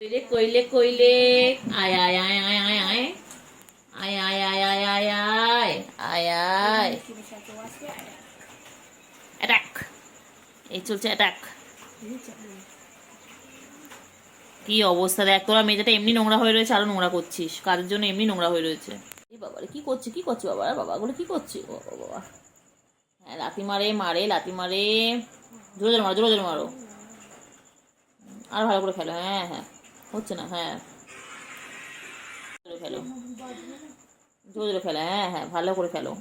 Koile, koile, koile. Ay, ay, ay, ay, ay, ay. Ay, ay, ay, ay, ay, ay. Ay, ay. Attack. এই চলছে attack. কি অবস্থা দেখ, তোরা মেয়েটা এমনি নোংরা হয়ে রয়েছে, আরো নোংরা করছিস কাজের জন্য, এমনি নোংরা হয়ে রয়েছে। এই বাবারে কি করছে, কি করছে বাবা, বাবাগুলো কি করছে, বাবা বাবা। হ্যাঁ লাথি মারে মারে লাথি মারে, জোরে জোরে মারো, জোরে জোরে মারো, আর ভালো করে খেলো। হ্যাঁ হ্যাঁ হচ্ছে না, হ্যাঁ খেলো, জোরে জোরে খেলো, হ্যাঁ হ্যাঁ ভালো করে খেলো।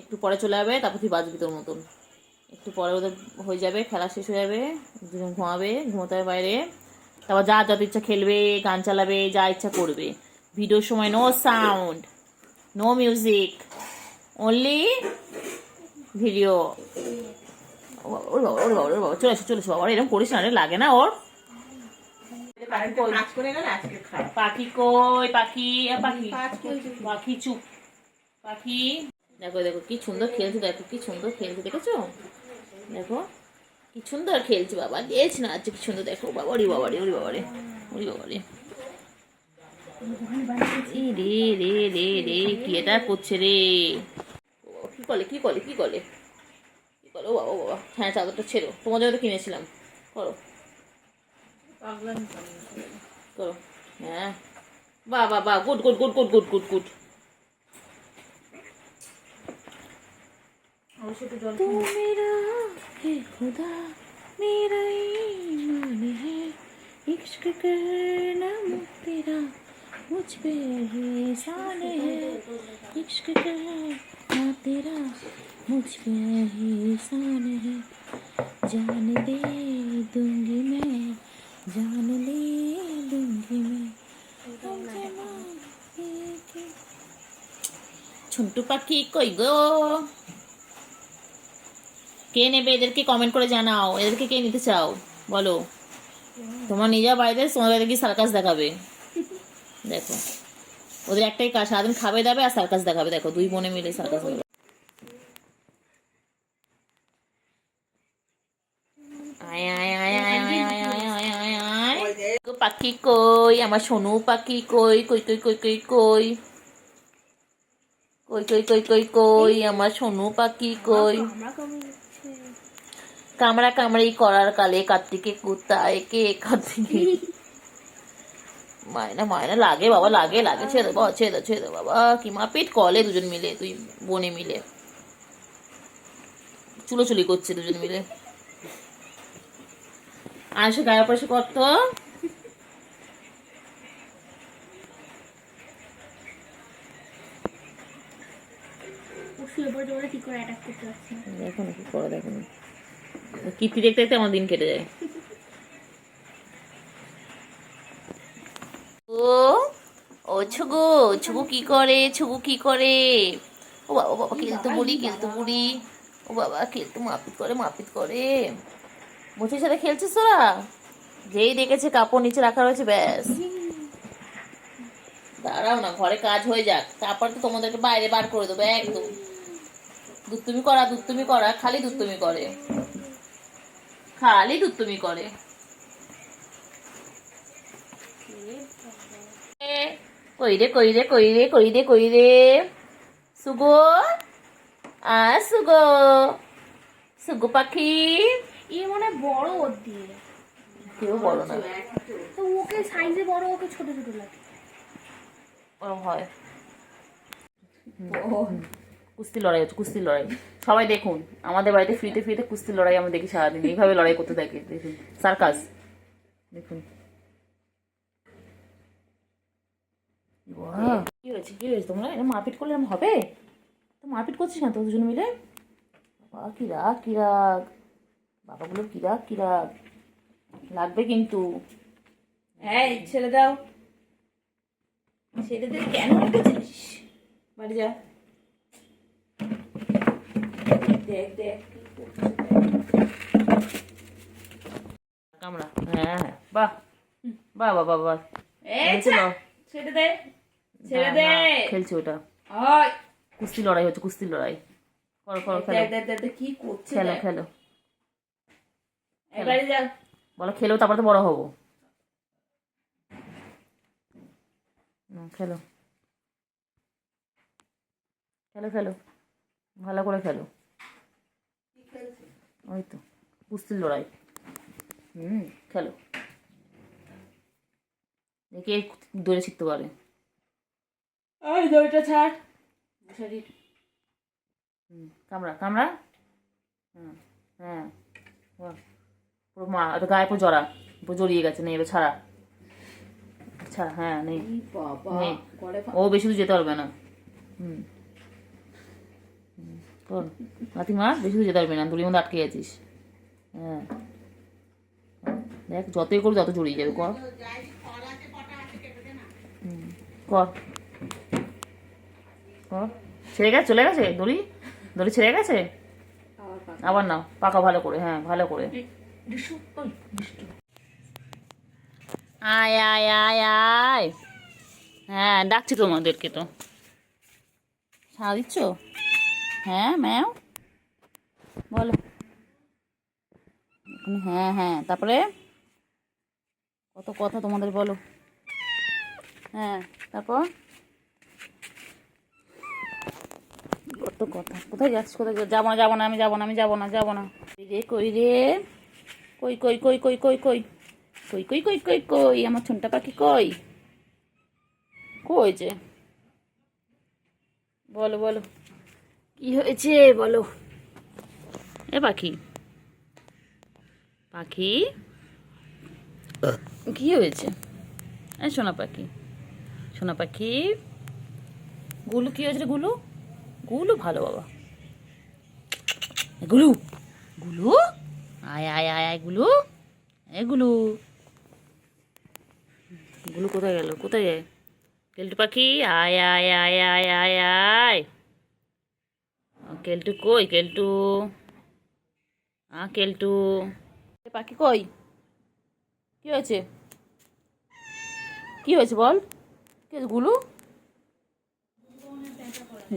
একটু পরে চলে যাবে, তারপর তুই বাজবি তোর মতন। একটু পরে ওদের হয়ে যাবে, খেলা শেষ হয়ে যাবে, দুজন ঘুমাবে, ঘুমোতে হবে বাইরে। তারপর যা যত ইচ্ছা খেলবে, গান চালাবে, যা ইচ্ছা করবে। ভিডিওর সময় no sound, no music, only video. ওর বাবা, ওর বাবা, ওর বাবা, চলে এসো চলে এসো বাবা, এরকম করিস না রে, লাগে না ওর। পাখি কই, পাখি পাখি পাখি চুপ, পাখি। দেখো দেখো কি সুন্দর খেলছে, দেখো কি সুন্দর খেলছে, দেখেছো? দেখো কি সুন্দর খেলছে বাবা, গেছ না আজকে কি সুন্দর, দেখো বাবা, ওরে বাবা রে, ওরে বাবা রে, ওরে বাবা রে, রে রে রে রে, কি এটা করছে রে, কি করলে কি করলে কি করলে কি করলে, ও বাবা বাবা। হ্যাঁ চাদরটা ছেড়ো, তোমার জন্য তো কিনেছিলাম, করো করো। হ্যাঁ বাহ বাহ বাহ, good good good good good good good. तू मेरा है खुदा, मेरा ईमान है, इश्क करना तेरा मुझ पे एहसान है, इश्क करना तेरा मुझ पे एहसान है, जान दे दूंगी मैं, जान ले दूंगी मैं। ঝুন্টু পাখি কই গো, কে নেবে এদেরকে কমেন্ট করে জানাও, এদেরকে কে নিতে চাও বলো। তোমার নিজের বাড়িতে, তোমার বাড়িতে কি সার্কাস দেখাবে? দেখো ওদের একটাই কাজ, সারাদিন খাবে দাবে আর সার্কাস দেখাবে, দেখো দুই বোনে মিলে সার্কাস দেখাবে। আয় আয় আয় আয় আয় আয় আয় আয় আয় আয়, পাখি কই, আমার সোনু পাখি কই, কই কই কই কই কই কই কই কই কই কই, আমার সোনু পাখি কই। কামড়া কামড়ি করার কালে কার্তিকে কুত্তায় কে, কার্তিকে মায়না মায়না লাগে বাবা, লাগে লাগে, ছেড়ে দেবো ছেড়ে দাও ছেড়ে দাও বাবা, কি মারপিট করলে দুজন মিলে, তুই বোনে মিলে চুলোচুলি করছে দুজন মিলে। আর সে গায়ে পয়সা করতো, দেখো না কি করে, দেখো না কীর্তি দেখতে দেখতে আমার দিন কেটে যায়। ও ও ছুগু, ছুগু কি করে, ছুগু কি করে, ও বাবা বাবা, খেলতে বলি খেলতে বলি, ও বাবা খেলতে মারপিট করে মারপিট করে। মুচির সাথে খেলছিস তোরা, যেই দেখেছে কাপড় নিচে রাখা রয়েছে ব্যাস। দাঁড়াও না, ঘরে কাজ হয়ে যাক, তারপর তো তোমাদেরকে বাইরে বার করে দেবো একদম। দুত্তুমি করা, দুত্তুমি করা, খালি দুত্তুমি করে, খালি দুত্তুমি করে। কই রে কই রে কই রে কই রে কই রে, সুগো আ সুগো, সুগো পাখি। এ মনে বড় ওর দিয়ে, কেউ বড় না তো ওকে সাইজে বড়, ওকে ছোট ছোট লাগে, ওরম হয়। কুস্তি লড়াই হচ্ছে, কুস্তি লড়াই সবাই দেখুন, আমাদের বাড়িতে ফ্রিতে ফ্রিতে কুস্তি লড়াই আমরা দেখি সারাদিন, এইভাবে লড়াই করতে থাকে, দেখুন সার্কাস দেখুন। কি হয়েছে কি হয়েছে, তোমরা এটা মারপিট করলে এরকম হবে? তো মারপিট করছিস না তো দুজন মিলে, বাবা কি রাগ কি রাগ, বাবাগুলো কি রাগ কি রাগ, লাগবে কিন্তু। হ্যাঁ ছেড়ে দাও, ছেড়ে দে, কেন রেখেছিস, বাড়ি যা, দেখ দেখ কামড়া। হ্যাঁ হ্যাঁ বাহ বাহ বাহ বাহ বাহ, ছেড়ে দে ছেড়ে দে, খেলছে ওটা, কুস্তি লড়াই হচ্ছে, কুস্তি লড়াই, করো করো খেলো, কি করছে, খেলো খেলো, বলো খেলো, তারপর তো বড় হবো। খেলো খেলো খেলো, ভালো করে খেলো। ওই তো কুস্তির লড়াই। খেলো, দেখি দড়ি শিখতে পারে। ওই দড়িটা ছাড়, শরীর কামড়া কামড়া। হ্যাঁ হ্যাঁ, পুরো মা এটা গায়ে পুরো জড়া, পুরো জড়িয়ে গেছে, নেই এবার ছাড়া ছাড়া। হ্যাঁ নেই, নেই। ও বেশি দূর যেতে পারবে না। কর লাথি মার, বেশি দূর যেতে পারবে না, দড়ির মধ্যে আটকে গেছিস। হ্যাঁ দেখ, যতই করবি তত জড়িয়ে যাবে। কর কর কর। ছেড়ে গেছে, চলে গেছে দড়ি, দড়ি ছেড়ে গেছে। আবার নাও, পাকা ভালো করে, হ্যাঁ ভালো করে। আয় আয় আয় আয়। হ্যাঁ ডাকছি তোমাদেরকে, তো সাড়া দিচ্ছ। হ্যাঁ ম্যাও বলো। হ্যাঁ হ্যাঁ, তারপরে কত কথা তোমাদের, বলো। হ্যাঁ তারপর কত কথা। কোথায় যাচ্ছিস, কোথায় যাবো না, যাবো না, আমি যাবো না, আমি যাবো না, যাবো না। রে কই রে, কই কই কই কই কই কই কই কই কই কই কই আমার ছোনটা পাখি কই, কই যে বলো বলো, কি হয়েছে বলো। এ পাখি, পাখি কি হয়েছে? এই সোনা পাখি, সোনা পাখি গুলু কি হয়েছে রে? গুলু, গুলু ভালো বাবা। গুলু, গুলু আয় আয় আয় আয়, গুলু এ গুলু, গুলু কোথায় গেল, কোথায় যায়? কেলটু পাখি আয় আয় আয় আয় আয় আয়। কেলটু কই, কেলটু কেলটু পাখি কই, কি হয়েছে, কি হয়েছে বল। কি হয়েছে গুলু?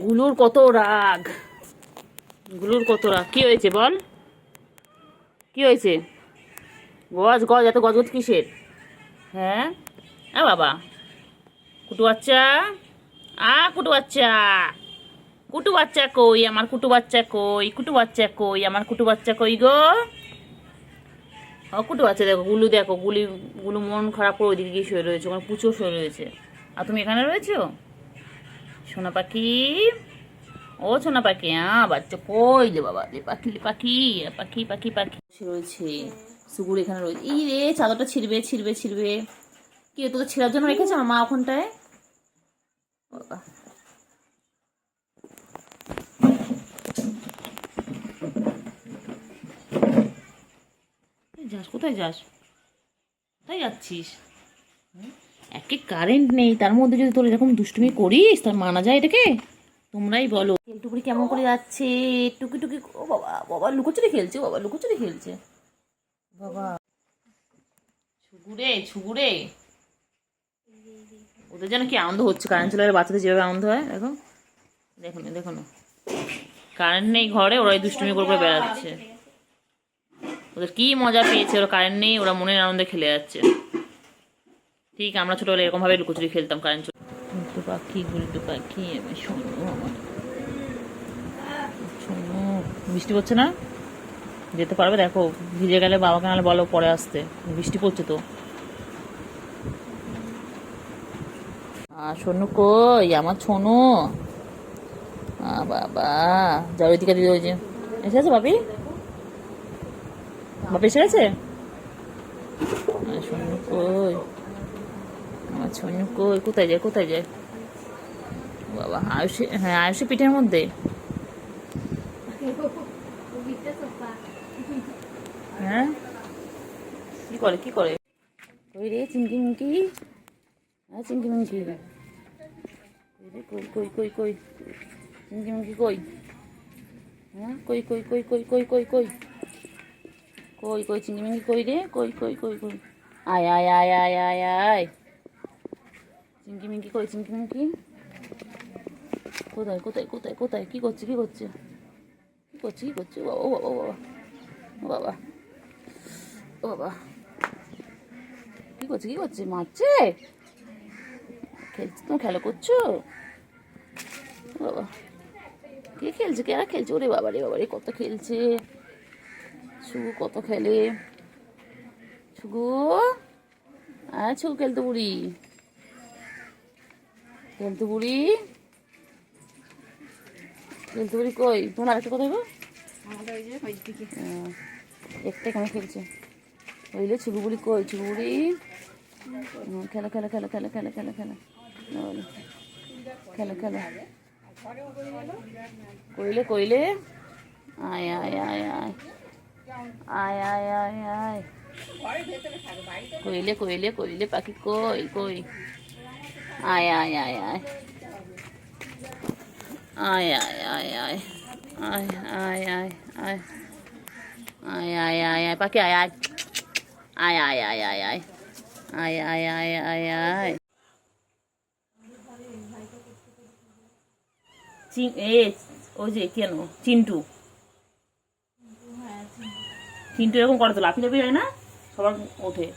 গুলুর কত রাগ, গুলুর কত রাগ। কি হয়েছে বল, কি হয়েছে? গজ গজ, এত গজ গজ কিসের? হ্যাঁ বাবা, কুটু বাচ্চা, কুটু বাচ্চা, কুটু বাচ্চা কই আমার, কুটু বাচ্চা কই, কুটু বাচ্চা কই আমার, কুটু বাচ্চা কই গো। কুটু বাচ্চা দেখো, গুলু দেখো, গুলু মন খারাপ করে ওইদিকে গিয়ে শুয়ে রয়েছে, ওখানে পুচো শুয়ে রয়েছে, আর তুমি এখানে রয়েছো। সোনা পাখি, ও সোনা পাখি, বাচ্চা কই লে বাবা, লে পাখি, লে পাখি, পাখি পাখি পাখি রয়েছে। সুগুর এখানে রয়েছে। এই রে, চাদরটা ছিঁড়বে ছিঁড়বে ছিঁড়বে। কি তোকে ছেঁড়ার জন্য রেখেছে আমার মা ওখানটায়। বাবা, যাস কোথায়, যাস কোথায় যাচ্ছিস? একে কারেন্ট নেই, তার মধ্যে যদি তোর এরকম দুষ্টুমি করিস, তার মানা যায় এটাকে? তোমরাই বলো। কেলটুকুরি কেমন করে যাচ্ছে, টুকি টুকি। ও বাবা, বাবা লুকোচুরি খেলছে, বাবা লুকোচুরি খেলছে বাবা। ছুগুরে ছুগুরে, ওদের যেন কি আনন্দ হচ্ছে, কারেন্ট চলে গেলে বাচ্চাদের যেভাবে আনন্দ হয়। দেখো দেখো না, দেখো না, কারেন্ট নেই ঘরে, ওরা দুষ্টুমি করে বেড়াচ্ছে। ওদের কি মজা পেয়েছে, ওরা কারেন্ট নেই, ওরা মনের আনন্দে খেলে যাচ্ছে। ঠিক আমরা ছোটবেলায় এরকম ভাবে লুকোচুরি খেলতাম, কারেন্ট চলে। গুলটু পাখি, গুলটু পাখি, আমি শোনো আমার শোনো। বৃষ্টি পড়ছে না, যেতে পারবে? দেখো ভিজে গেলে বাবাকে নাহলে বলো পরে আসতে, বৃষ্টি পড়ছে তো। সোনু কই আমার ছোনু, বাবা যাও ওইদিকে দিদি, ওই যে এসে গেছে বাপি, বাপি এসে গেছে। সোনু কই আমার সোনু কই, কোথায় যায় কোথায় যায় বাবা? আয়ুষে, হ্যাঁ আয়ুষে পিঠের মধ্যে। হ্যাঁ কি করে কি করে, কই রে চিংকি মুঙ্কি, হ্যাঁ চিংকি মুঙ্কি, কই কই কই কই চিংকি মুঙ্কি কই, হ্যাঁ কই কই কই কই কই কই কই কই কই চিংকি মুঙ্কি কই রে, কই কই কই কই আয় আয় আয় আয় আয় আয়। চিংকি মিঙ্কি কই, চিংকি মিঙ্কি কোথায় কোথায় কোথায় কোথায়, কি করছে কি করছে কি করছে কি করছে? ও বাবা ও বাবা ও বাবা ও বাবা, কি করছে কি করছে, মারছে খেলছো, তুমি খেলা করছো বাবা? কে খেলছে, কেরা খেলছে? ওরে বাবা রে বাবা রে, কত খেলছে শুগু, কত খেলে শুগু। আছো খেলতে বুড়ি, খেলতে বুড়ি, খেলতে বুড়ি কই? তোমার আরেকটা কথা গো, একটা এখানে খেলছে। বুঝলে ছুগু বুড়ি কই? ছুগু বুড়ি খেলা খেলা খেলা খেলা খেলা খেলা খেলা খেলা খেলা কইলে কইলে, আয় আয় আয় আয় আয় আয় আয় আয়, কইলে কইলে কইলে পাখি কই কই, আয় আয় আয় আয় আয় আয় আয় আয় আয় আয় আয় আয় আয় আয় আয় আয় পাখি আয় আয় আয় আয় আয় আয় আয় আয় আয় আয় আয় আয়। ওই যে কেন চিন্টু, চিন্টু এরকম করে তো লাফি লাফি হয় না, সবার ওঠে।